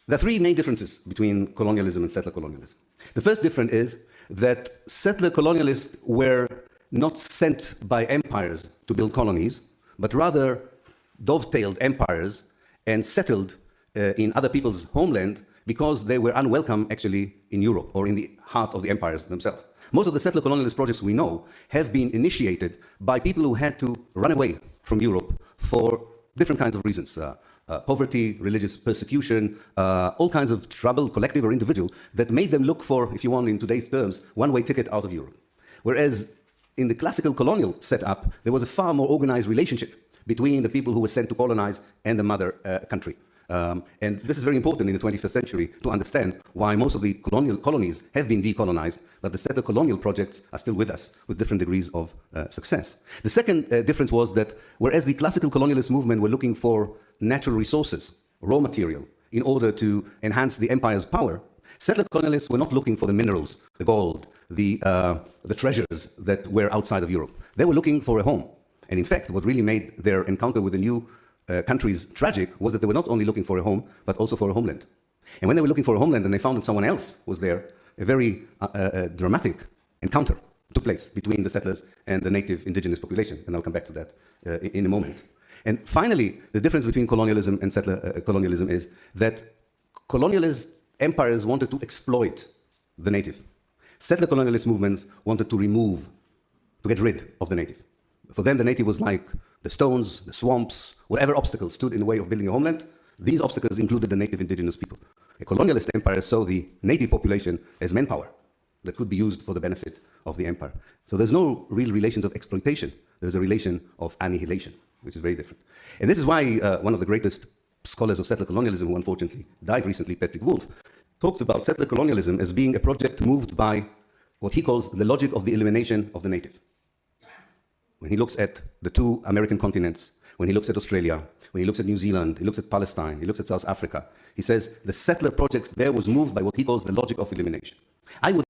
There are three main differences between colonialism and settler colonialism. The first difference is that settler colonialists were not sent by empires to build colonies, but rather dovetailed empires and settled in other people's homeland because they were unwelcome actually in Europe or in the heart of the empires themselves. Most of the settler colonialist projects we know have been initiated by people who had to run away from Europe for different kinds of reasons. Poverty, religious persecution, all kinds of trouble, collective or individual, that made them look for, if you want in today's terms, one-way ticket out of Europe. Whereas in the classical colonial setup, there was a far more organized relationship between the people who were sent to colonize and the mother country. And this is very important in the 21st century to understand why most of the colonial colonies have been decolonized, but the settler colonial projects are still with us with different degrees of success. The second difference was that whereas the classical colonialist movement were looking for natural resources, raw material, in order to enhance the empire's power, settler colonialists were not looking for the minerals, the gold, the treasures that were outside of Europe. They were looking for a home. And in fact, what really made their encounter with the new countries tragic was that they were not only looking for a home, but also for a homeland. And when they were looking for a homeland and they found that someone else was there, a very dramatic encounter took place between the settlers and the native indigenous population. And I'll come back to that in a moment. And finally, the difference between colonialism and settler colonialism is that colonialist empires wanted to exploit the native. Settler colonialist movements wanted to remove, to get rid of the native. For them, the native was like the stones, the swamps, whatever obstacles stood in the way of building a homeland. These obstacles included the native indigenous people. A colonialist empire saw the native population as manpower that could be used for the benefit of the empire. So there's no real relations of exploitation. There's a relation of annihilation, which is very different. And this is why one of the greatest scholars of settler colonialism, who unfortunately died recently, Patrick Wolf, talks about settler colonialism as being a project moved by what he calls the logic of the elimination of the native. When he looks at the two American continents, when he looks at Australia, when he looks at New Zealand, he looks at Palestine, he looks at South Africa, he says the settler projects there was moved by what he calls the logic of elimination. I would